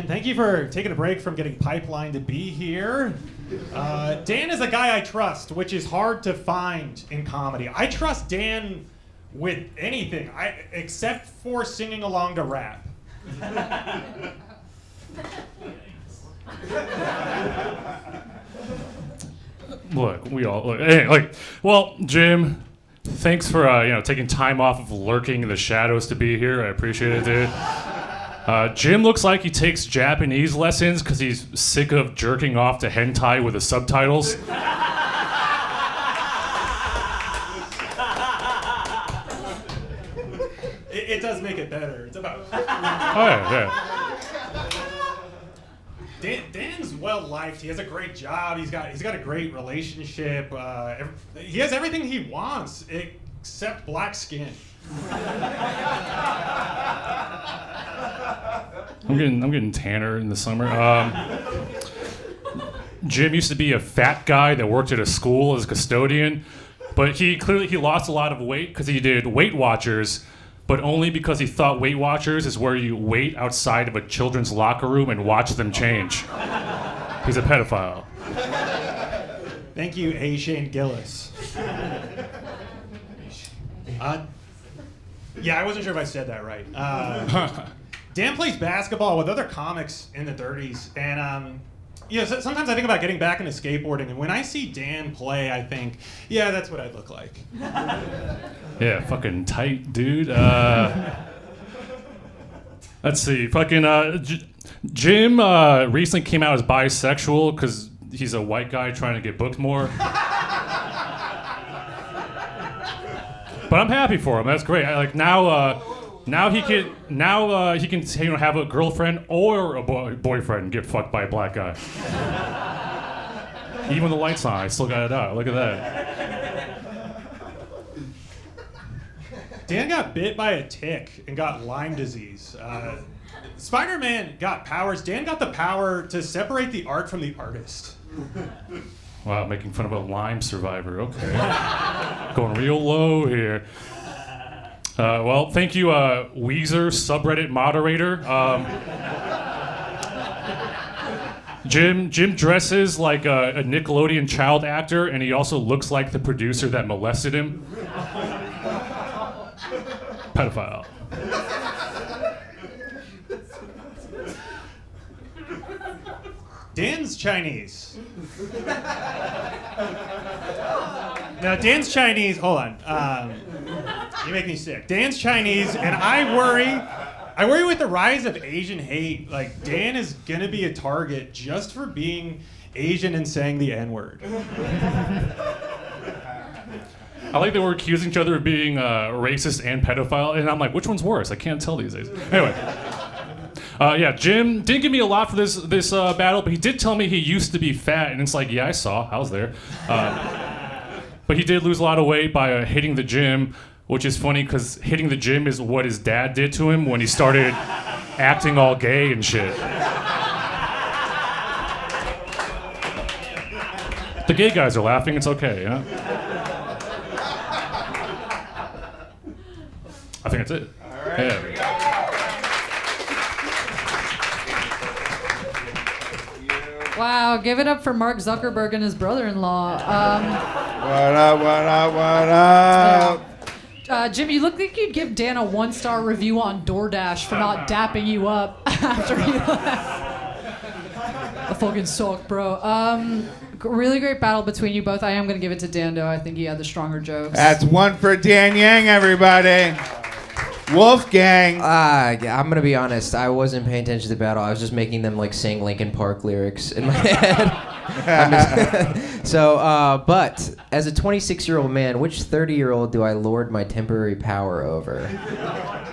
Dan. Thank you for taking a break from getting pipelined to be here. Dan is a guy I trust, which is hard to find in comedy. I trust Dan with anything, except for singing along to rap. Look, we all look. Hey, well, Jim, thanks for taking time off of lurking in the shadows to be here. I appreciate it, dude. Jim looks like he takes Japanese lessons because he's sick of jerking off to hentai with the subtitles. It does make it better. It's about. Oh yeah. Dan's well liked. He has a great job. He's got a great relationship. He has everything he wants except black skin. I'm getting tanner in the summer. Jim used to be a fat guy that worked at a school as a custodian, but he lost a lot of weight because he did Weight Watchers, but only because he thought Weight Watchers is where you wait outside of a children's locker room and watch them change. He's a pedophile. Thank you, A. Shane Gillis. Yeah, I wasn't sure if I said that right. Dan plays basketball with other comics in the 30s, and sometimes I think about getting back into skateboarding, and when I see Dan play, I think, yeah, that's what I'd look like. Yeah, fucking tight, dude. Let's see, fucking Jim recently came out as bisexual because he's a white guy trying to get booked more. But I'm happy for him. That's great. Now he can have a girlfriend or a boyfriend and get fucked by a black guy. Even with the lights on, I still got it out. Look at that. Dan got bit by a tick and got Lyme disease. Spider-Man got powers. Dan got the power to separate the art from the artist. Wow, making fun of a Lyme survivor. Okay. Going real low here. Well, thank you, Weezer subreddit moderator. Jim dresses like a Nickelodeon child actor, and he also looks like the producer that molested him. Pedophile. Dan's Chinese. Now, Dan's Chinese. Hold on. You make me sick. Dan's Chinese, and I worry with the rise of Asian hate. Like, Dan is gonna be a target just for being Asian and saying the N-word. I like that we're accusing each other of being racist and pedophile, and I'm like, which one's worse? I can't tell these days. Anyway. Yeah, Jim didn't give me a lot for this battle, but he did tell me he used to be fat, and it's like, yeah, I saw. I was there. But he did lose a lot of weight by hitting the gym, which is funny because hitting the gym is what his dad did to him when he started acting all gay and shit. The gay guys are laughing. It's okay, yeah? I think that's it. All right. Yeah. Wow, give it up for Mark Zuckerberg and his brother-in-law. What up? Jim, you look like you'd give Dan a 1-star review on DoorDash for not dapping you up after you left. I fucking suck, bro. Really great battle between you both. I am going to give it to Dan, though. I think he had the stronger jokes. That's one for Dan Yang, everybody. Wolfgang. I'm gonna be honest. I wasn't paying attention to the battle. I was just making them like sing Linkin Park lyrics in my head. But as a 26-year-old man, which 30-year-old do I lord my temporary power over?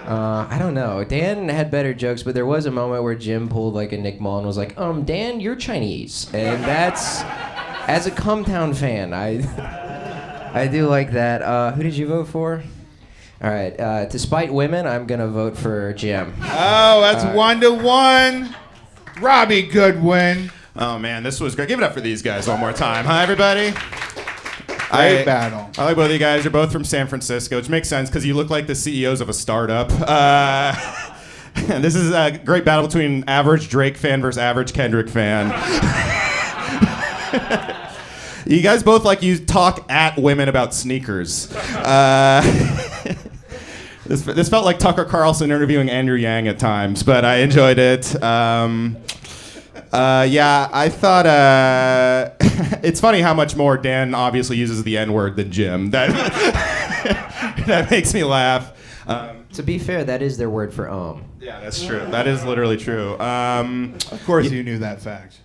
I don't know. Dan had better jokes, but there was a moment where Jim pulled like a Nick Mullen and was like, Dan, you're Chinese, and that's as a Cumtown fan, I do like that. Who did you vote for? All right, despite women, I'm going to vote for Jim. Oh, that's 1-1. Robbie Goodwin. Oh, man, this was great. Give it up for these guys one more time. Huh, everybody? Great battle. I like both of you guys. You're both from San Francisco, which makes sense because you look like the CEOs of a startup. This is a great battle between average Drake fan versus average Kendrick fan. You guys both you talk at women about sneakers. This felt like Tucker Carlson interviewing Andrew Yang at times, but I enjoyed it. Yeah, I thought it's funny how much more Dan obviously uses the N-word than Jim. That makes me laugh. To be fair, that is their word for Yeah, that's true. That is literally true. Of course you knew that fact.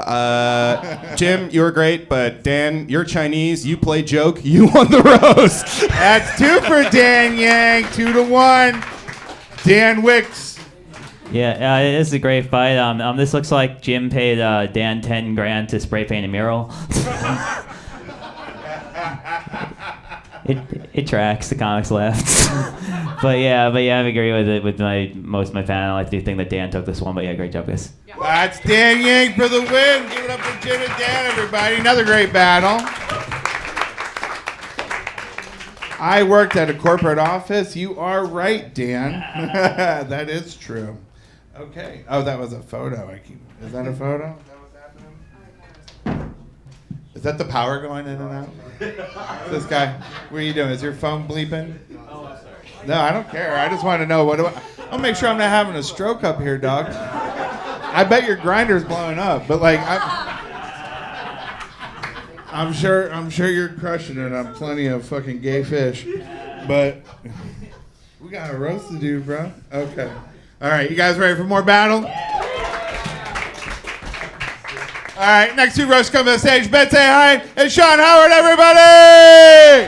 Jim, you were great, but Dan, you're Chinese. You play joke. You won the roast. That's 2 for Dan Yang, 2-1. Dan Wickes. Yeah, this is a great fight. This looks like Jim paid Dan 10 grand to spray paint a mural. It tracks. The comics left. but yeah, I agree with it with most of my panel. I do think that Dan took this one, but yeah, great job, guys. That's Dan Yang for the win. Give it up for Jim and Dan, everybody. Another great battle. I worked at a corporate office. You are right, Dan. That is true. Okay. Oh, that was a photo. Is that a photo? Is that what's happening? Is that the power going in and out? This guy, what are you doing? Is your phone bleeping? Oh, I'm sorry. No, I don't care. I just want to know I'll make sure I'm not having a stroke up here, dog. I bet your grinder's blowing up, but I'm sure you're crushing it on plenty of fucking gay fish. But we got a roast to do, bro. Okay. All right, you guys ready for more battle? All right, next 2 roasts come to the stage. Ben Say Hi and Sean Howard, everybody!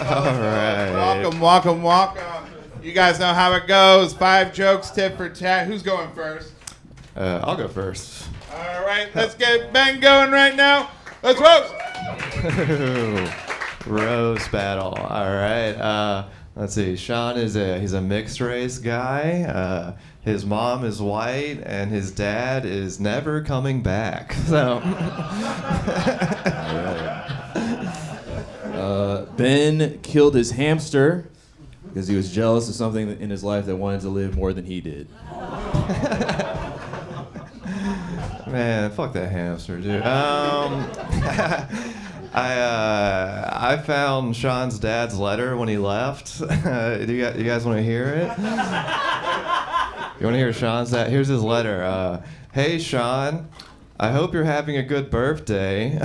All right. Welcome. You guys know how it goes. 5 jokes, tit for tat. Who's going first? I'll go first. All right, let's get Ben going right now. Let's roast. Roast battle. All right. Let's see. Sean he's a mixed race guy. His mom is white, and his dad is never coming back. So. Ben killed his hamster because he was jealous of something in his life that wanted to live more than he did. Man, fuck that hamster, dude. I found Sean's dad's letter when he left. Do you guys want to hear it? You want to hear Sean's dad? Here's his letter. Hey, Sean. I hope you're having a good birthday.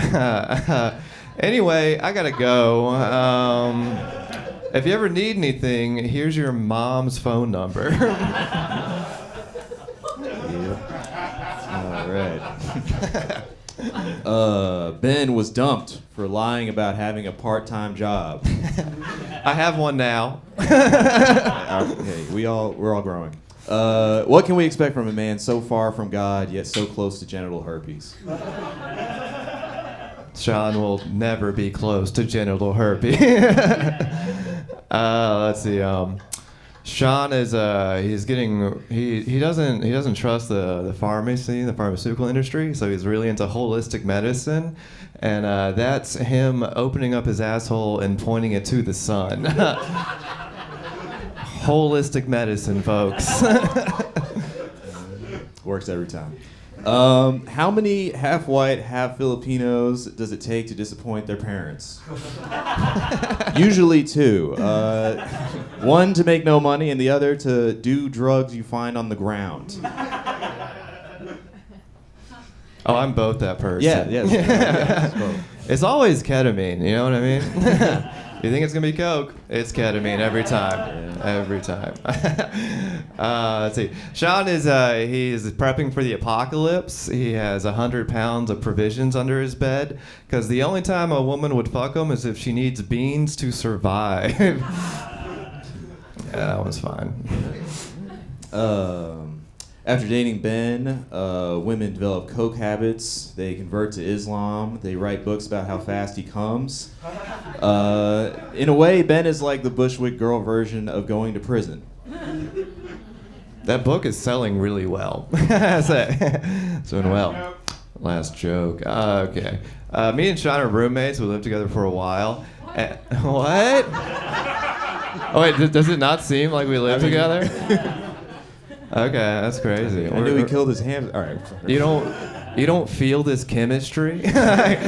Anyway, I gotta go. If you ever need anything, here's your mom's phone number. All right. Ben was dumped for lying about having a part-time job. I have one now. Okay, we're all growing. What can we expect from a man so far from God yet so close to genital herpes? Sean will never be close to genital herpes. Let's see. Sean is he doesn't trust the pharmaceutical industry, so he's really into holistic medicine, and that's him opening up his asshole and pointing it to the sun. Holistic medicine, folks. Works every time. How many half white, half Filipinos does it take to disappoint their parents? Usually 2. One to make no money and the other to do drugs you find on the ground. Oh, I'm both that person. Yes. It's always ketamine, you know what I mean? You think it's gonna be coke? It's ketamine every time. Every time. Let's see. Sean is he's prepping for the apocalypse. He has 100 pounds of provisions under his bed because the only time a woman would fuck him is if she needs beans to survive. Yeah, that one's fine. After dating Ben, women develop coke habits. They convert to Islam. They write books about how fast he comes. In a way, Ben is like the Bushwick girl version of going to prison. That book is selling really well. It's doing well. Last joke. Okay. Me and Sean are roommates. We lived together for a while. What? Oh wait, does it not seem like we live together? Okay, that's crazy. I knew he killed his ham. All right. You don't feel this chemistry, but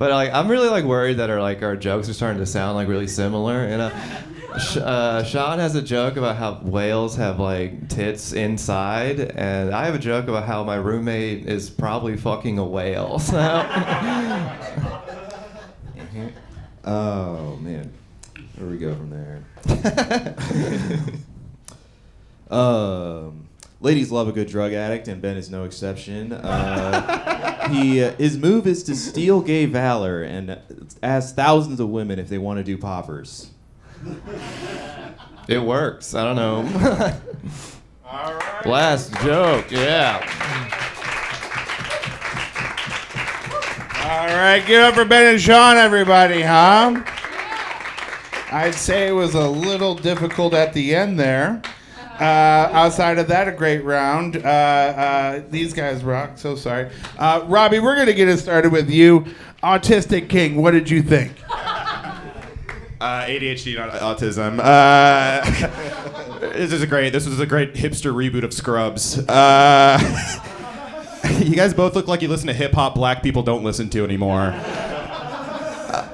like I'm really like worried that our jokes are starting to sound like really similar. And Sean has a joke about how whales have like tits inside, and I have a joke about how my roommate is probably fucking a whale. So. Oh man, where do we go from there? Ladies love a good drug addict, and Ben is no exception. His move is to steal gay valor and ask thousands of women if they want to do poppers. It works. I don't know. All right. Last joke, yeah. All right, give it up for Ben and Sean, everybody, huh? I'd say it was a little difficult at the end there. Outside of that, a great round. These guys rock, so sorry. Robbie, we're going to get it started with you. Autistic King, what did you think? ADHD, not autism. This was a great hipster reboot of Scrubs. You guys both look like you listen to hip hop black people don't listen to anymore.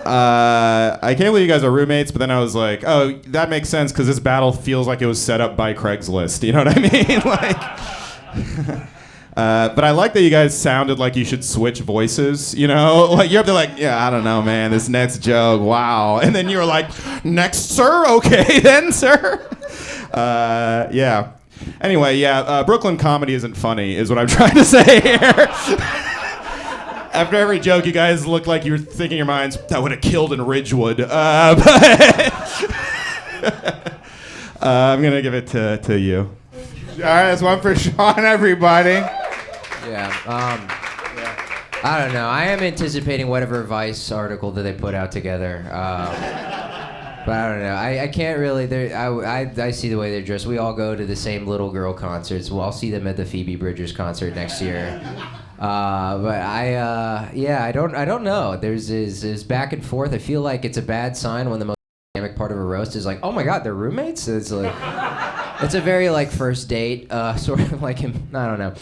I can't believe you guys are roommates, but then I was like, oh, that makes sense because this battle feels like it was set up by Craigslist. You know what I mean? But I like that you guys sounded like you should switch voices. You know, like you're up there like, yeah, I don't know, man. This next joke, wow. And then you were like, next, sir. Okay, then, sir. Yeah. Anyway, yeah. Brooklyn comedy isn't funny, is what I'm trying to say here. After every joke, you guys look like you were thinking in your minds, that would have killed in Ridgewood. But I'm going to give it to you. All right, that's one for Sean, everybody. Yeah. I don't know. I am anticipating whatever Vice article that they put out together. But I don't know. I can't really. I see the way they're dressed. We all go to the same little girl concerts. Well, I'll see them at the Phoebe Bridgers concert next year. But I don't know. There's this back and forth. I feel like it's a bad sign when the most dynamic part of a roast is like, oh my God, they're roommates. It's like, it's a very like first date sort of like him. I don't know.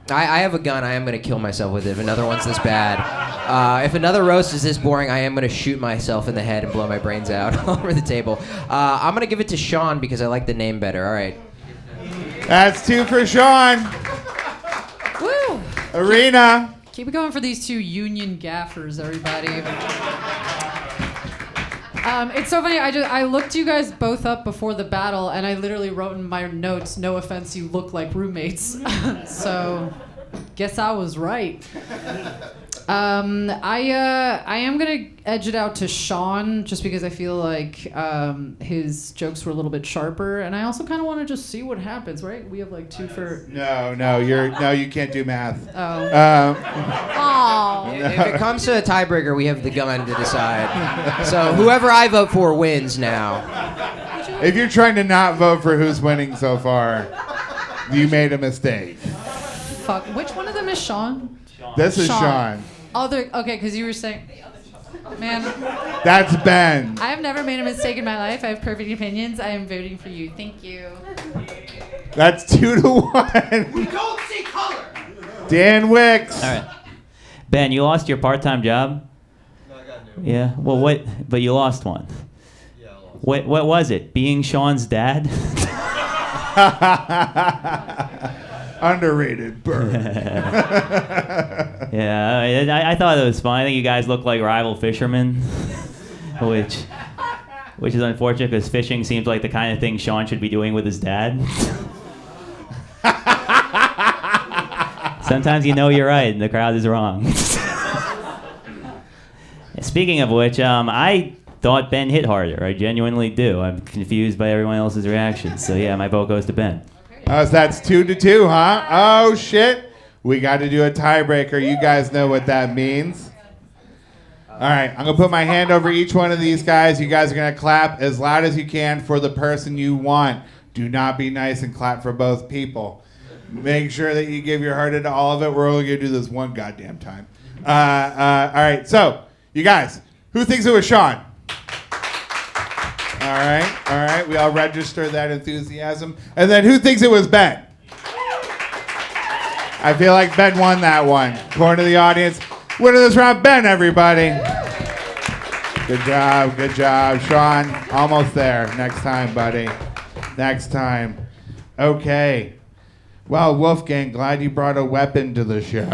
I have a gun. I am gonna kill myself with it if another one's this bad. If another roast is this boring, I am gonna shoot myself in the head and blow my brains out over the table. I'm gonna give it to Sean because I like the name better. All right. That's two for Sean. Woo! Irina. Keep it going for these two union gaffers, everybody. It's so funny. I looked you guys both up before the battle, and I literally wrote in my notes, "No offense, you look like roommates." So, guess I was right. I am gonna edge it out to Sean just because I feel like his jokes were a little bit sharper, and I also kind of want to just see what happens. Right? We have like two for. No, you can't do math. Oh. If it comes to a tiebreaker, we have the gun to decide. So whoever I vote for wins now. If you're trying to not vote for who's winning so far, you made a mistake. Fuck. Which one of them is Sean? This is Sean. Okay, because you were saying, man. That's Ben. I have never made a mistake in my life. I have perfect opinions. I am voting for you. Thank you. That's 2-1. We don't see color. Dan Wickes. All right. Ben, you lost your part-time job? No, I got a new one. Yeah. Well, what? But you lost one. Yeah, I lost. What was it? Being Sean's dad? Underrated Burt. Yeah, I thought it was fun. I think you guys look like rival fishermen, which is unfortunate because fishing seems like the kind of thing Sean should be doing with his dad. Sometimes you know you're right and the crowd is wrong. Speaking of which, I thought Ben hit harder. I genuinely do. I'm confused by everyone else's reactions. So yeah, my vote goes to Ben. Oh, so that's 2-2, huh? Oh, shit. We got to do a tiebreaker. You guys know what that means. All right, I'm going to put my hand over each one of these guys. You guys are going to clap as loud as you can for the person you want. Do not be nice and clap for both people. Make sure that you give your heart into all of it. We're only going to do this one goddamn time. All right, so you guys, Who thinks it was Sean? All right. We all register that enthusiasm. And then who thinks it was Ben? I feel like Ben won that one. According to the audience, winner of this round, Ben, everybody. Good job. Sean, almost there. Next time, buddy. Next time. Okay. Well, Wolfgang, glad you brought a weapon to the show.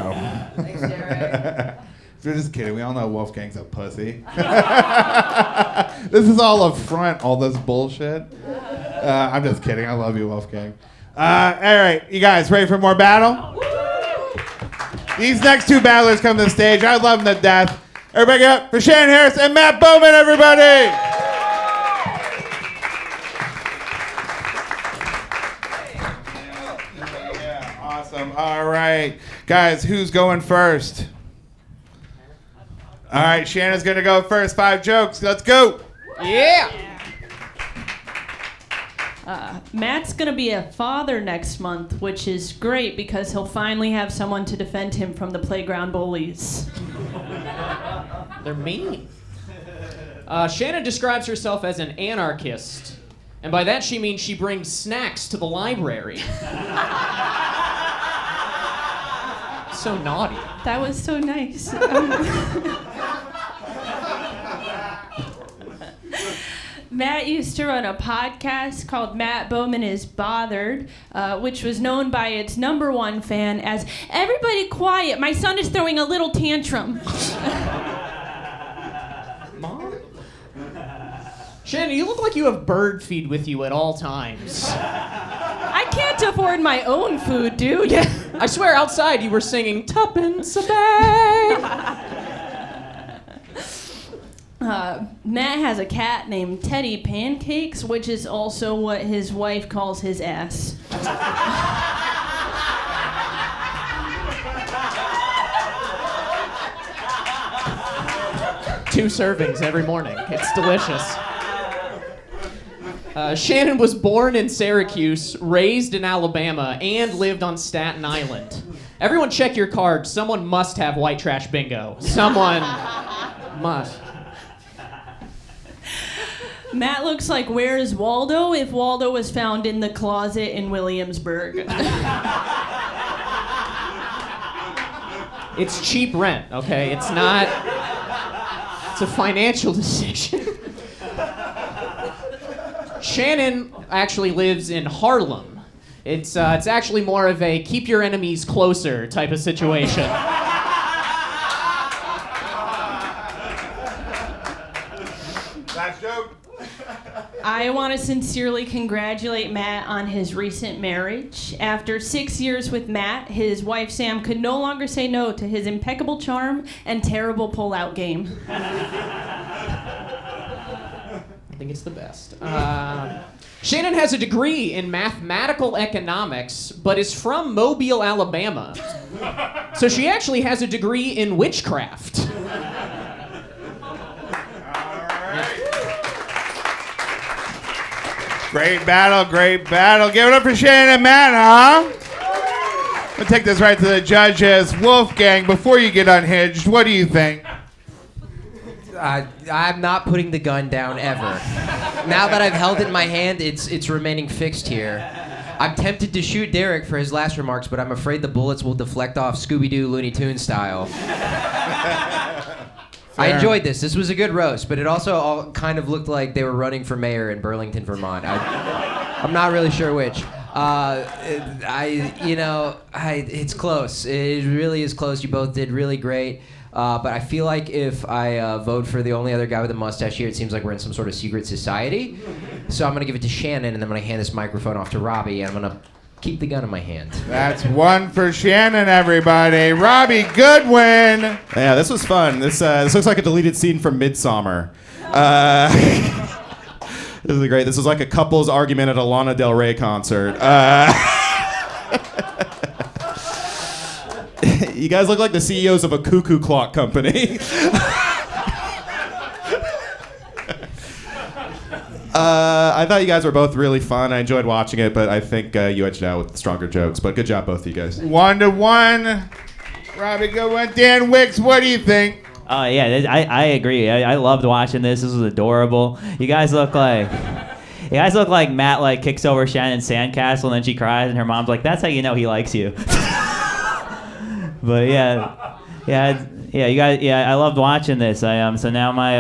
Thanks, Derek. We're just kidding. We all know Wolfgang's a pussy. This is all a front, all this bullshit. I'm just kidding. I love you, Wolfgang. All right. You guys ready for more battle? These next two battlers come to the stage. I love them to death. Everybody get up for Shan Harris and Matt Bowman, everybody! Yeah, awesome. All right. Guys, who's going first? All right, Shannon's going to go first. 5 jokes. Let's go. Yeah. Matt's going to be a father next month, which is great because he'll finally have someone to defend him from the playground bullies. They're mean. Shannon describes herself as an anarchist, and by that she means she brings snacks to the library. So naughty. That was so nice. Matt used to run a podcast called Matt Bowman is Bothered, which was known by its #1 fan as "Everybody quiet, my son is throwing a little tantrum." Mom? Shannon, you look like you have bird feed with you at all times. I can't afford my own food, dude. I swear outside you were singing "Tuppence a bag." Matt has a cat named Teddy Pancakes, which is also what his wife calls his ass. 2 servings every morning. It's delicious. Shannon was born in Syracuse, raised in Alabama, and lived on Staten Island. Everyone check your cards. Someone must have white trash bingo. Someone must. Matt looks like Where is Waldo if Waldo was found in the closet in Williamsburg. It's cheap rent, okay? It's not... It's a financial decision. Shannon actually lives in Harlem. It's actually more of a keep your enemies closer type of situation. Last joke. I want to sincerely congratulate Matt on his recent marriage. After 6 years with Matt, his wife Sam could no longer say no to his impeccable charm and terrible pull-out game. I think it's the best. Shannon has a degree in mathematical economics, but is from Mobile, Alabama. So she actually has a degree in witchcraft. Great battle. Give it up for Shan and Matt, huh? We'll take this right to the judges. Wolfgang, before you get unhinged, what do you think? I'm not putting the gun down ever. Now that I've held it in my hand, it's remaining fixed here. I'm tempted to shoot Derek for his last remarks, but I'm afraid the bullets will deflect off Scooby-Doo Looney Tunes style. I enjoyed this. This was a good roast, but it also all kind of looked like they were running for mayor in Burlington, Vermont. I'm not really sure which. It's close. It really is close. You both did really great. But I feel like if I vote for the only other guy with a mustache here, it seems like we're in some sort of secret society. So I'm going to give it to Shannon, and then I'm going to hand this microphone off to Robbie, and I'm going to keep the gun in my hand. That's one for Shannon, everybody. Robbie Goodwin. Yeah, this was fun. This looks like a deleted scene from Midsommar. This is great. This was like a couple's argument at a Lana Del Rey concert. You guys look like the CEOs of a cuckoo clock company. I thought you guys were both really fun. I enjoyed watching it, but I think you edged out with stronger jokes. But good job, both of you guys. 1-1. Robbie Goodwin. Dan Wickes, what do you think? Oh yeah, I agree. I loved watching this. This was adorable. You guys look like Matt like kicks over Shannon's sandcastle and then she cries and her mom's like, "That's how you know he likes you." But you guys. I loved watching this. So now I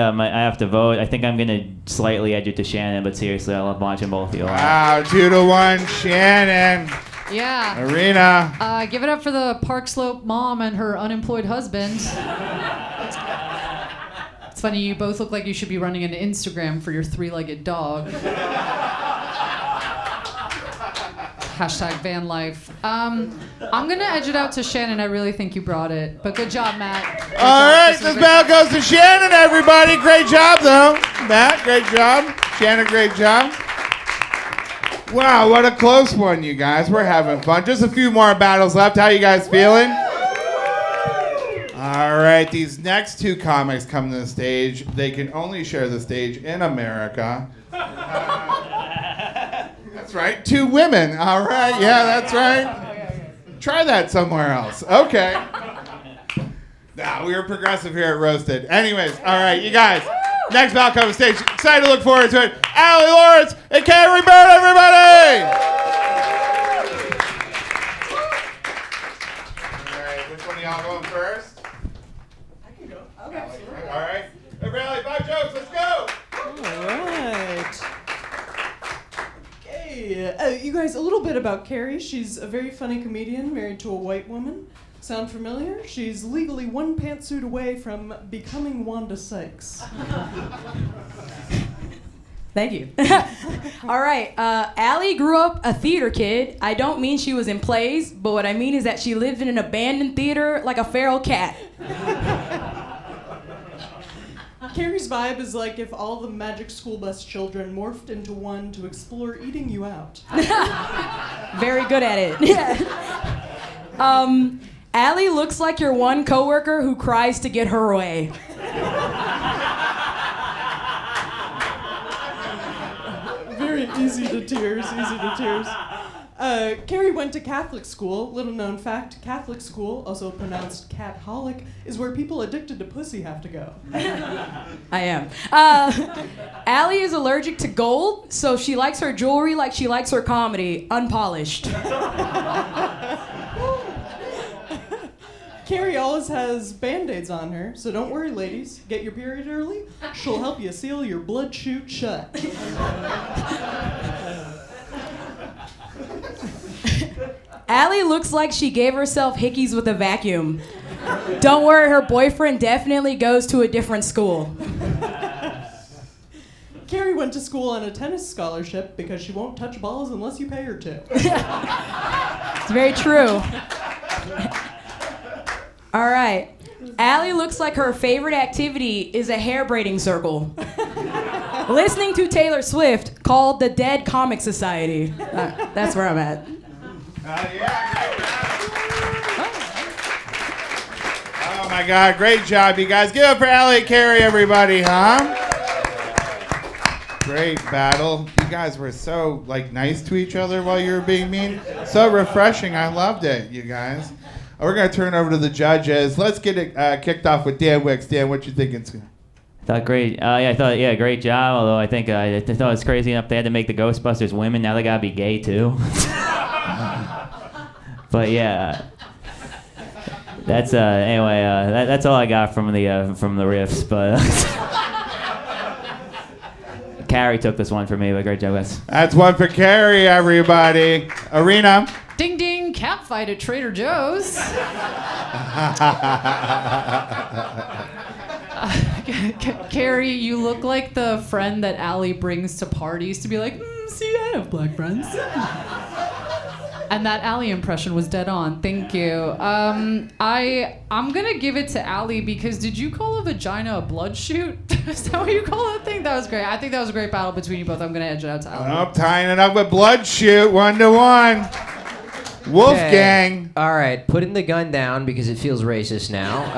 have to vote. I think I'm gonna slightly edge it to Shannon, but seriously, I love watching both of you. Wow, 2-1, Shannon. Yeah. Irina. Give it up for the Park Slope mom and her unemployed husband. It's funny, you both look like you should be running an Instagram for your three-legged dog. Hashtag van life. I'm gonna edge it out to Shannon. I really think you brought it, but good job, Matt. All right, this bell goes to Shannon, everybody. Great job, though. Matt, great job. Shannon, great job. Wow, what a close one, you guys. We're having fun. Just a few more battles left. How you guys feeling? All right, these next two comics come to the stage. They can only share the stage in America. That's right, 2 women. All right, yeah, that's right. Try that somewhere else. Okay. Nah, we were progressive here at Roasted. Anyways, all right, you guys. Next battle comes to the stage. Excited to look forward to it. Allie Lawrence and Kari, Burt, everybody! All right, which one of y'all going first? I can go. Okay. All right. Everybody, 5 jokes. Let's go. All right. Okay. You guys, a little bit about Kari. She's a very funny comedian married to a white woman. Sound familiar? She's legally 1 pantsuit away from becoming Wanda Sykes. Thank you. All right. Allie grew up a theater kid. I don't mean she was in plays, but what I mean is that she lived in an abandoned theater like a feral cat. Kari's vibe is like if all the Magic School Bus children morphed into one to explore eating you out. Very good at it. Yeah. Allie looks like your one coworker who cries to get her way. Very easy to tears, Kari went to Catholic school. Little known fact, Catholic school, also pronounced cat-holic, is where people addicted to pussy have to go. I am. Allie is allergic to gold, so she likes her jewelry like she likes her comedy, unpolished. Kari always has Band-Aids on her, so don't worry, ladies. Get your period early. She'll help you seal your blood chute shut. Allie looks like she gave herself hickeys with a vacuum. Don't worry, her boyfriend definitely goes to a different school. Kari went to school on a tennis scholarship because she won't touch balls unless you pay her to. It's very true. All right. Allie looks like her favorite activity is a hair braiding circle. Listening to Taylor Swift, called the Dead Comic Society. That's where I'm at. Oh my God, great job, you guys. Give it up for Allie and Kari, everybody, huh? Great battle. You guys were so nice to each other while you were being mean. So refreshing. I loved it, you guys. We're gonna turn over to the judges. Let's get it kicked off with Dan Wickes. Dan, what you thinking? Great. Great job. Although I thought it's crazy enough they had to make the Ghostbusters women. Now they gotta be gay too. But yeah, that's anyway. That's all I got from the riffs. But Kari took this one for me. But great job, guys. That's one for Kari, everybody. Irina. Ding ding, cat fight at Trader Joe's. Kari, you look like the friend that Allie brings to parties to be like, see, I have black friends. And that Allie impression was dead on. Thank you. I'm gonna give it to Allie because did you call a vagina a blood chute? Is that what you call that thing? That was great. I think that was a great battle between you both. I'm gonna edge it out to Allie. Oh, tying it up with blood chute, 1-1. Wolfgang. Okay. All right, putting the gun down because it feels racist now.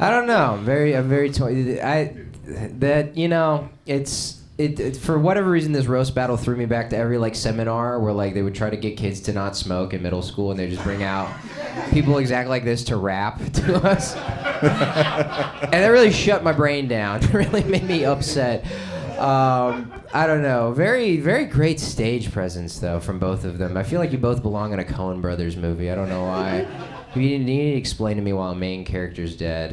I don't know. I'm very torn. It's for whatever reason, this roast battle threw me back to every like seminar where like they would try to get kids to not smoke in middle school, and they just bring out people exactly like this to rap to us, and that really shut my brain down. It really made me upset. I don't know. Very, very great stage presence though from both of them. I feel like you both belong in a Coen Brothers movie. I don't know why. You need to explain to me why a main character's dead.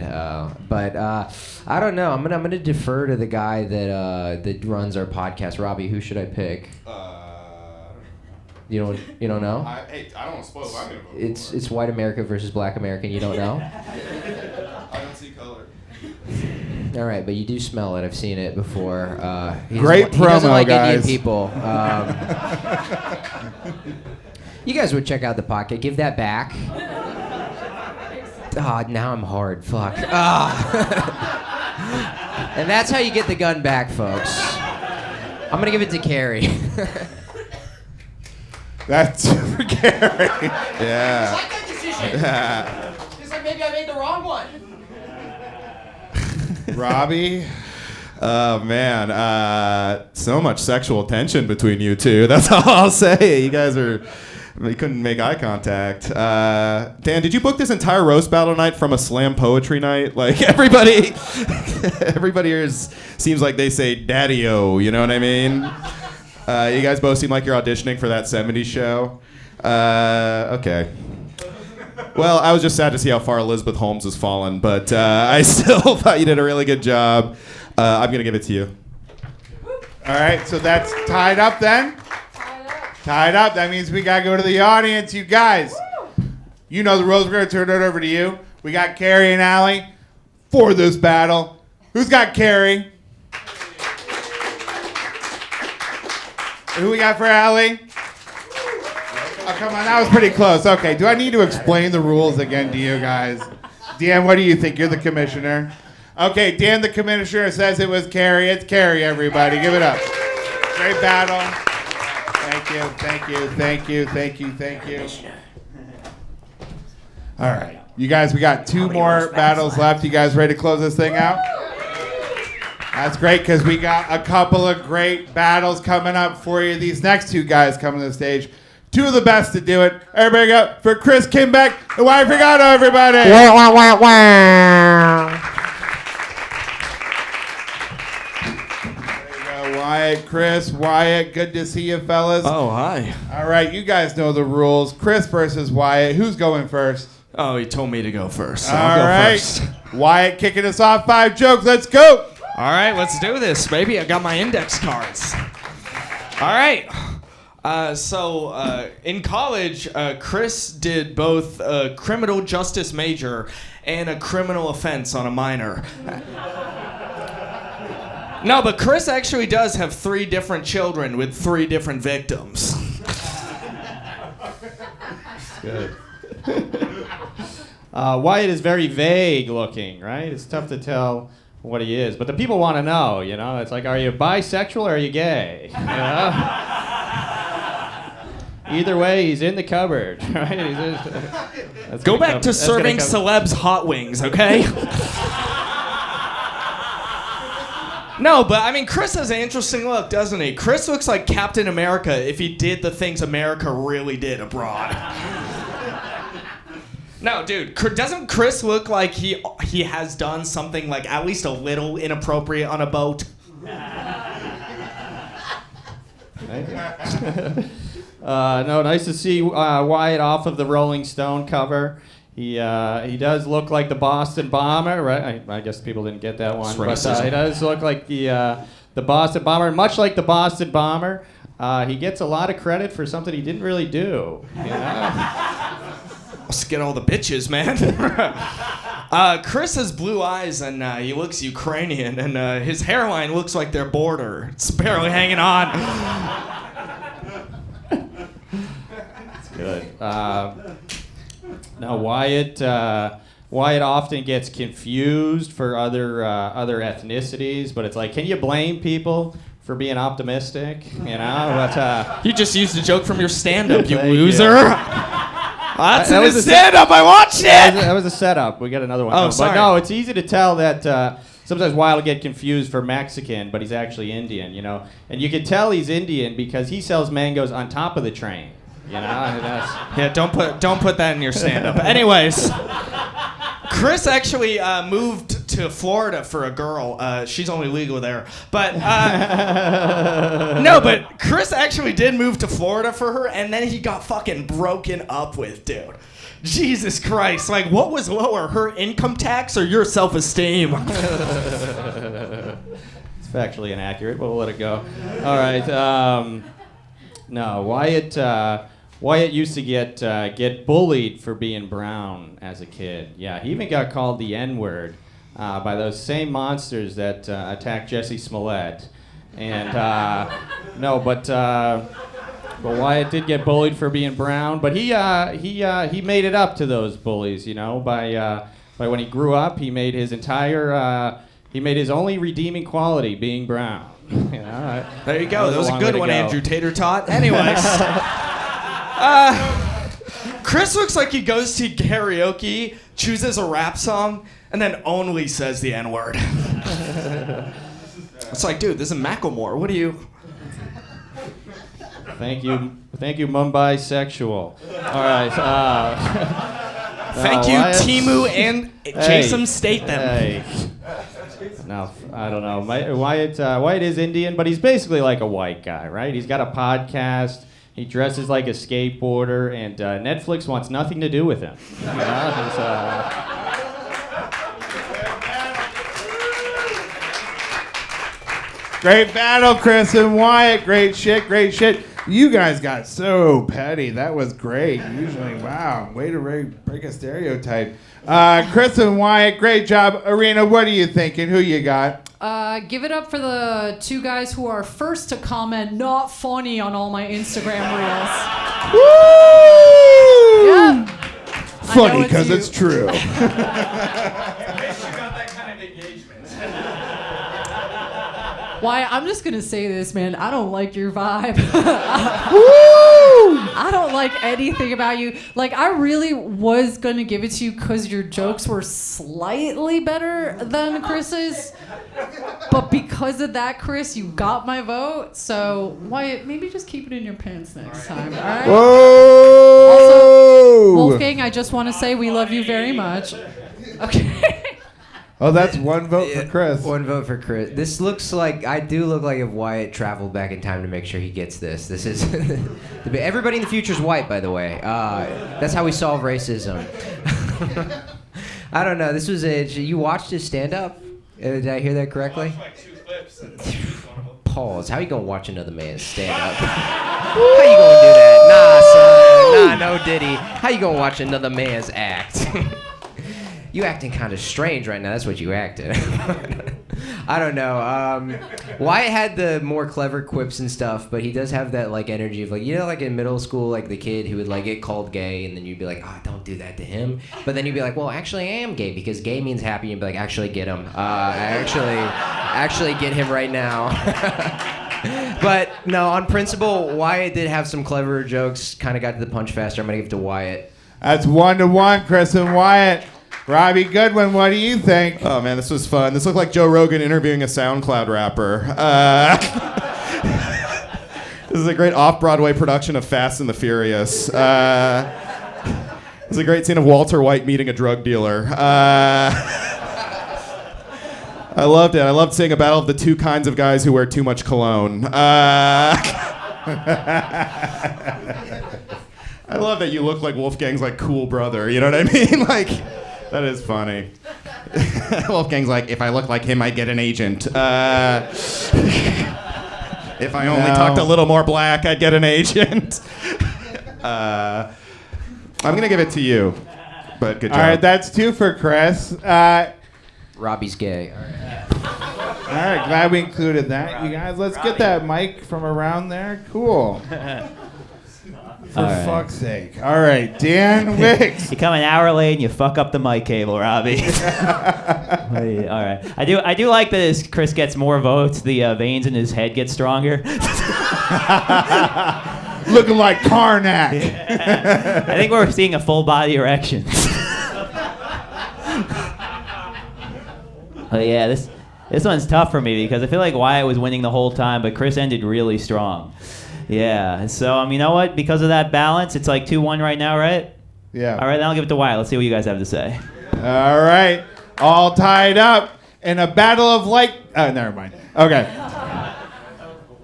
But I don't know. I'm gonna defer to the guy that runs our podcast. Robbie, who should I pick? You don't know? I don't want to spoil what I'm gonna vote It's white America versus black America. You don't know? I don't see color. All right, but you do smell it. I've seen it before. Great he doesn't promo, like guys. Indian people. You guys would check out the podcast. Give that back. Oh, now I'm hard. Fuck. And that's how you get the gun back, folks. I'm gonna give it to Carrie. That's for Kari. Yeah. like that decision. Yeah. It's like maybe I made the wrong one. Robbie? Oh man, so much sexual tension between you two. That's all I'll say. You guys couldn't make eye contact. Dan, did you book this entire roast battle night from a slam poetry night? Like everybody here seems like they say daddy-o, you know what I mean? You guys both seem like you're auditioning for that 70s show. Okay. Well, I was just sad to see how far Elizabeth Holmes has fallen, but I still thought you did a really good job. I'm going to give it to you. All right, so that's tied up then? Tied up. That means we got to go to the audience. You guys, you know the rules. We're going to turn it over to you. We got Carrie and Allie for this battle. Who's got Carrie? Who we got for Allie? Oh, come on. That was pretty close. Okay, do I need to explain the rules again to you guys? Dan, what do you think? You're the commissioner. Okay, Dan, the commissioner, says it was Carrie. It's Carrie, everybody. Give it up. Great battle. Thank you. All right. You guys, we got two more battles left. You guys ready to close this thing out? That's great because we got a couple of great battles coming up for you. These next two guys coming to the stage. Two of the best to do it. Everybody go for Chris Kinback and Wyatt Feegrado, everybody. Wyatt, Chris, Wyatt, good to see you, fellas. Oh, hi. All right, you guys know the rules. Chris versus Wyatt. Who's going first? Oh, he told me to go first. So All I'll go right. first. Wyatt kicking us off. 5 jokes. Let's go. All right, let's do this, baby. I got my index cards. All right. In college, Chris did both a criminal justice major and a criminal offense on a minor. No, but Chris actually does have 3 different children with 3 different victims. Good. Wyatt is very vague looking, right? It's tough to tell what he is, but the people want to know, you know? It's like, are you bisexual or are you gay? You know? Either way, he's in the cupboard, right? Go back to serving celebs hot wings, okay? No, but I mean, Chris has an interesting look, doesn't he? Chris looks like Captain America if he did the things America really did abroad. No, dude, doesn't Chris look like he has done something like at least a little inappropriate on a boat? No, nice to see Wyatt off of the Rolling Stone cover. He does look like the Boston Bomber, right? I guess people didn't get that one, but he does look like the Boston Bomber. Much like the Boston Bomber, he gets a lot of credit for something he didn't really do. You know? Let's get all the bitches, man. Chris has blue eyes and he looks Ukrainian, and his hairline looks like their border. It's barely hanging on. That's good. Now Wyatt often gets confused for other ethnicities, but it's like, can you blame people for being optimistic? You know, but you just used a joke from your stand-up, you Thank loser. you. That's a stand-up. I watched it. That was a setup. We got another one. Oh, coming. sorry. But no, it's easy to tell that. sometimes Wyatt will get confused for Mexican, but he's actually Indian, you know. And you can tell he's Indian because he sells mangoes on top of the train. You know, yeah. Don't put that in your stand-up. Anyways, Chris actually moved to Florida for a girl. She's only legal there, but no. But Chris actually did move to Florida for her, and then he got fucking broken up with, dude. Jesus Christ! Like, what was lower, her income tax or your self-esteem? It's factually inaccurate, but we'll let it go. All right. No, Wyatt used to get bullied for being brown as a kid. Yeah, he even got called the N-word by those same monsters that attacked Jesse Smollett. And but Wyatt did get bullied for being brown, but he made it up to those bullies, you know, by when he grew up, he made his only redeeming quality being brown. You know, there you go. That was a good one, Andrew Tater Tot. Anyways. Chris looks like he goes to karaoke, chooses a rap song, and then only says the N-word. It's like, dude, this is Macklemore. What do you... Thank you, Mumbai Sexual. All right. Thank you, Timu and Jason Statham. Hey. No, I don't know. Wyatt is Indian, but he's basically like a white guy, right? He's got a podcast. He dresses like a skateboarder, and Netflix wants nothing to do with him. You know? Great battle, Chris and Wyatt. Great shit. You guys got so petty. That was great. Usually, wow, way to break a stereotype. Chris and Wyatt, great job. Irina, what are you thinking? Who you got? Give it up for the two guys who are first to comment "not funny" on all my Instagram reels. Woo! Yep. Funny because it's true. Why? I'm just gonna say this, man. I don't like your vibe. I don't like anything about you. Like, I really was gonna give it to you because your jokes were slightly better than Chris's. But because of that, Chris, you got my vote. So, Wyatt, maybe just keep it in your pants next time, all right? Whoa! Also, Wolfgang, I just want to say we love you very much. Okay. Oh, that's one vote for Chris. One vote for Chris. This looks like, I do look like if Wyatt traveled back in time to make sure he gets this. This is, everybody in the future is white, by the way. That's how we solve racism. I don't know, this was you watched his stand-up? Did I hear that correctly? I watched like 2 clips. Pause. How you gonna watch another man's stand-up? How you gonna do that? Nah, son. Nah, no Diddy. How you gonna watch another man's act? You acting kind of strange right now. That's what you acted. I don't know. Wyatt had the more clever quips and stuff, but he does have that like energy of like, you know, like in middle school, like the kid who would like get called gay, and then you'd be like, oh, don't do that to him. But then you'd be like, well, actually, I am gay because gay means happy. And you'd be like, actually, get him. Actually, get him right now. But no, on principle, Wyatt did have some clever jokes. Kind of got to the punch faster. I'm gonna give it to Wyatt. That's 1-1, Chris and Wyatt. Robbie Goodwin, what do you think? Oh man, this was fun. This looked like Joe Rogan interviewing a SoundCloud rapper. This is a great off-Broadway production of Fast and the Furious. This is a great scene of Walter White meeting a drug dealer. I loved it. I loved seeing a battle of the two kinds of guys who wear too much cologne. I love that you look like Wolfgang's like cool brother. You know what I mean? Like. That is funny. Wolfgang's like, if I look like him, I'd get an agent. If I only talked a little more black, I'd get an agent. I'm going to give it to you, but good job. All right, that's 2 for Chris. Robbie's gay. All right, glad we included that, you guys. Let's get that mic from around there. Cool. For fuck's sake. All right, Dan Wickes. You come an hour late and you fuck up the mic cable, Robbie. All right. I do like that as Chris gets more votes, the veins in his head get stronger. Looking like Karnak. I think we're seeing a full body erection. Oh yeah, This one's tough for me because I feel like Wyatt was winning the whole time, but Chris ended really strong. Yeah. So you know what? Because of that balance, it's like 2-1 right now, right? Yeah. All right, then I'll give it to Wyatt. Let's see what you guys have to say. All right. All tied up in a battle of never mind. Okay.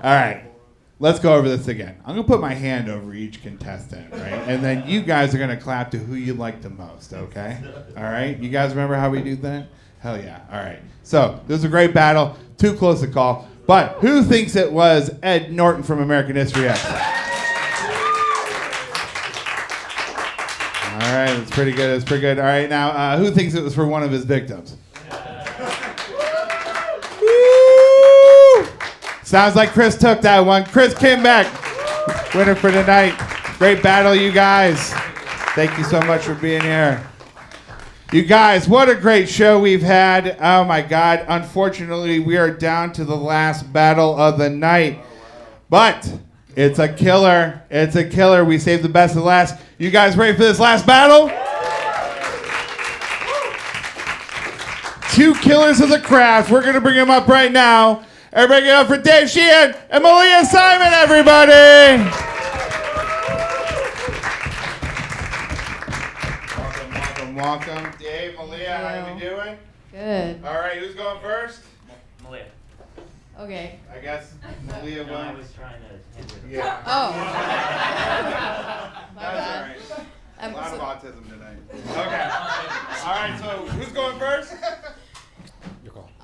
All right. Let's go over this again. I'm going to put my hand over each contestant, right? And then you guys are going to clap to who you like the most, okay? All right? You guys remember how we do that? Hell yeah. All right. So, this was a great battle. Too close to call. But who thinks it was Ed Norton from American History X? All right. That's pretty good. That's pretty good. All right. Now, who thinks it was for one of his victims? Sounds like Chris took that one. Chris Kinback, winner for tonight. Great battle, you guys. Thank you so much for being here. You guys, what a great show we've had. Oh my God. Unfortunately, we are down to the last battle of the night. But it's a killer. It's a killer. We saved the best of last. You guys ready for this last battle? Two killers of the craft. We're going to bring them up right now. Everybody get up for Dave Sheehan and Malia Simon, everybody! Welcome. Dave, Malia, how you doing? Good. All right, who's going first? Malia. Okay. I guess Malia won. I was trying to hand it. Yeah. Oh. My That's bad. all right. A lot of autism tonight. Okay. All right, so who's going first?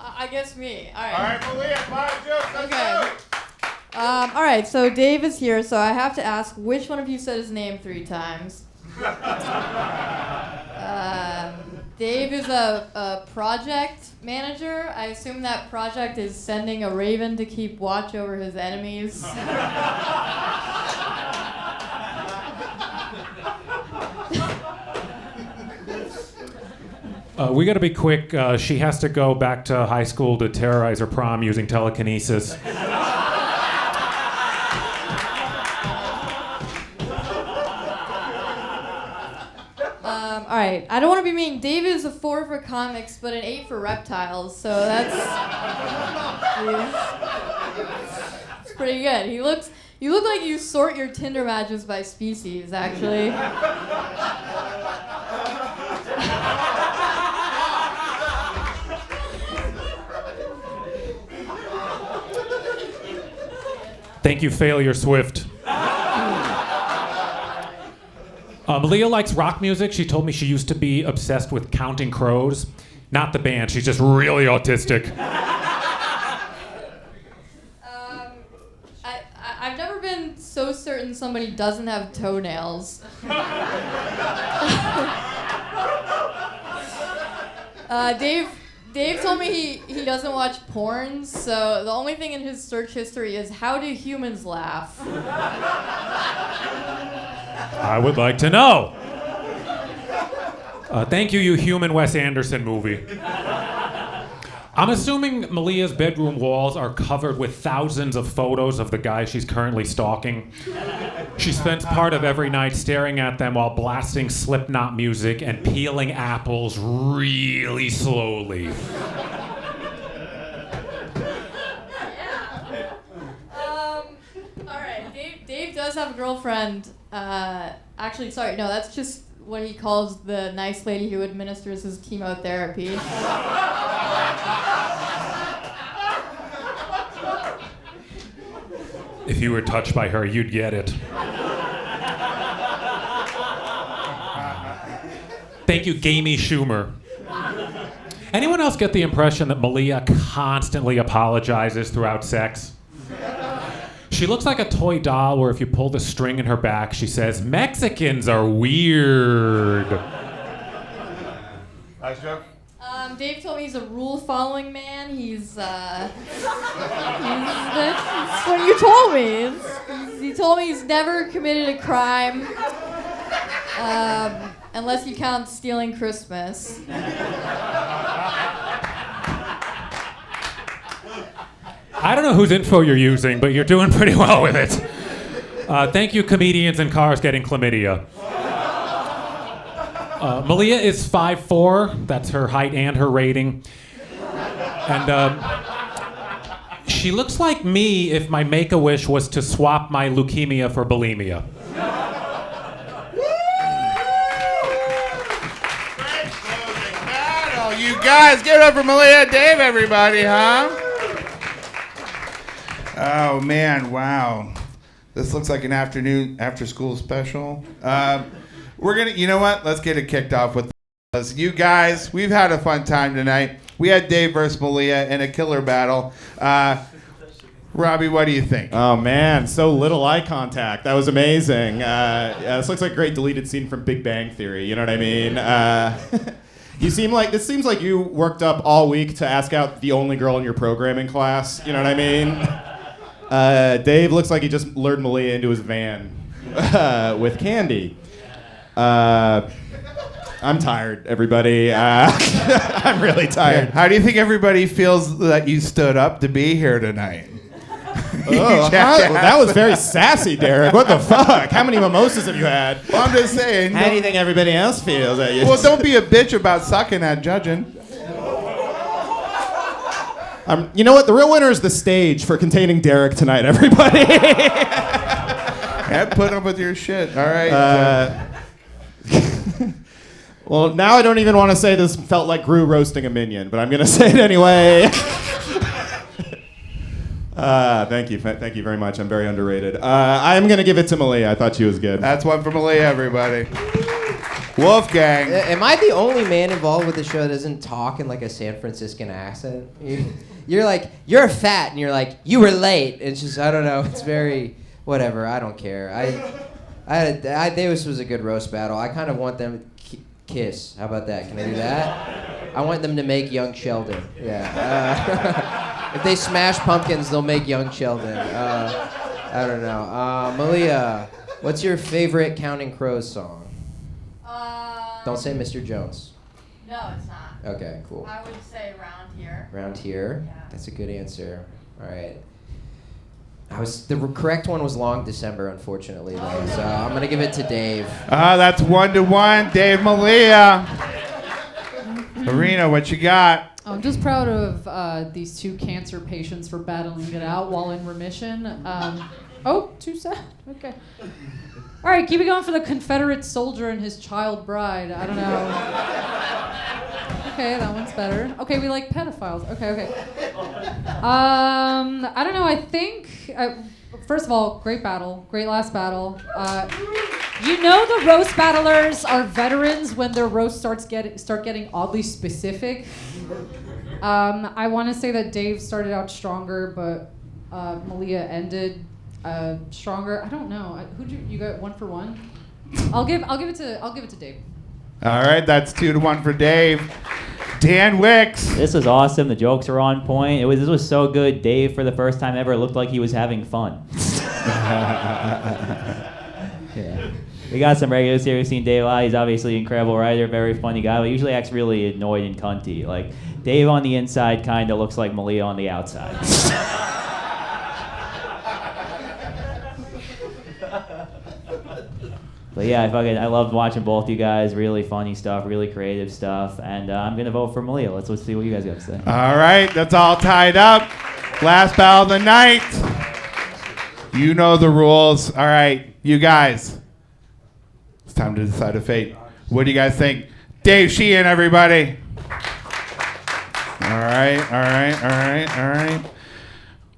I guess me. All right. All right, Malia, 5 jokes. Let's Okay. go. All right, so Dave is here, so I have to ask which one of you said his name 3 times. Dave is a project manager. I assume that project is sending a raven to keep watch over his enemies. We got to be quick. She has to go back to high school to terrorize her prom using telekinesis. All right, I don't want to be mean. Dave is a 4 for comics, but an 8 for reptiles, so that's it's pretty good. You look like you sort your Tinder matches by species, actually. Thank you, Failure Swift. Malia likes rock music. She told me she used to be obsessed with Counting Crows. Not the band. She's just really autistic. I've never been so certain somebody doesn't have toenails. Dave told me he doesn't watch porn, so the only thing in his search history is how do humans laugh? I would like to know. Thank you, you human Wes Anderson movie. I'm assuming Malia's bedroom walls are covered with thousands of photos of the guy she's currently stalking. She spends part of every night staring at them while blasting Slipknot music and peeling apples really slowly. All right, Dave does have a girlfriend. Actually, sorry, no, that's just what he calls the nice lady who administers his chemotherapy. If you were touched by her, you'd get it. Thank you, Gamey Schumer. Anyone else get the impression that Malia constantly apologizes throughout sex? She looks like a toy doll where if you pull the string in her back, she says, "Mexicans are weird." Dave told me he's a rule-following man. That's what you told me. He told me he's never committed a crime, unless you count stealing Christmas. I don't know whose info you're using, but you're doing pretty well with it. Thank you, comedians in cars getting chlamydia. Malia is 5'4". That's her height and her rating. And she looks like me if my Make-A-Wish was to swap my leukemia for bulimia. Oh, you guys, give it up for Malia and Dave, everybody, huh? Oh, man, wow. This looks like an afternoon after-school special. We're going to, you know what? Let's get it kicked off with this. You guys, we've had a fun time tonight. We had Dave versus Malia in a killer battle. Robbie, what do you think? Oh man, so little eye contact. That was amazing. Yeah, this looks like a great deleted scene from Big Bang Theory. You know what I mean? This seems like you worked up all week to ask out the only girl in your programming class. You know what I mean? Dave looks like he just lured Malia into his van with candy. I'm tired, everybody. I'm really tired. How do you think everybody feels that you stood up to be here tonight? Oh, that was very sassy, Derek. What the fuck? How many mimosas have you had? Well, I'm just saying. How do you think everybody else feels? Well, don't be a bitch about sucking at judging. You know what? The real winner is the stage for containing Derek tonight, everybody. Yeah, put up with your shit. All right. Well, now I don't even want to say this felt like Gru roasting a minion, but I'm going to say it anyway. Thank you very much. I'm very underrated. I'm going to give it to Malia. I thought she was good. That's one for Malia, everybody. Wolfgang. Am I the only man involved with the show that doesn't talk in like a San Franciscan accent? You're like, you're fat, and you're like, you were late. It's just, I don't know. It's very, whatever. I don't care. This was a good roast battle. I kind of want them to kiss. How about that? Can I do that? I want them to make young Sheldon. Yeah. If they smash pumpkins, they'll make young Sheldon. I don't know. Malia, what's your favorite Counting Crows song? Don't say Mr. Jones. No, it's not. Okay, cool. I would say Round Here. Round Here? Yeah. That's a good answer. All right. The correct one was Long December, unfortunately, though. So I'm going to give it to Dave. That's 1-1. Dave, Malia. Irina, what you got? I'm just proud of these two cancer patients for battling it out while in remission. Too sad. Okay. All right, keep it going for the Confederate soldier and his child bride. I don't know. Okay, that one's better. Okay, we like pedophiles. Okay. I don't know. I think, first of all, great battle. Great last battle. You know the roast battlers are veterans when their roast start getting oddly specific. I want to say that Dave started out stronger, but Malia ended stronger. I don't know. You got 1 for 1? I'll give it to Dave. All right, that's 2-1 for Dave. Dan Wickes. This was awesome. The jokes were on point. This was so good. Dave, for the first time ever, looked like he was having fun. Yeah. We got some regulars here. We've seen Dave a lot. He's obviously an incredible writer, very funny guy, but usually acts really annoyed and cunty. Like, Dave on the inside kind of looks like Malia on the outside. But yeah, I loved watching both you guys. Really funny stuff, really creative stuff, and I'm gonna vote for Malia. Let's see what you guys got to say. All right, that's all tied up. Last battle of the night. You know the rules. All right, you guys. It's time to decide a fate. What do you guys think? Dave Sheehan, everybody. All right.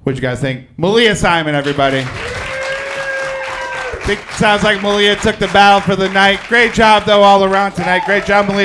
What you guys think? Malia Simon, everybody. Sounds like Malia took the battle for the night. Great job, though, all around tonight. Great job, Malia.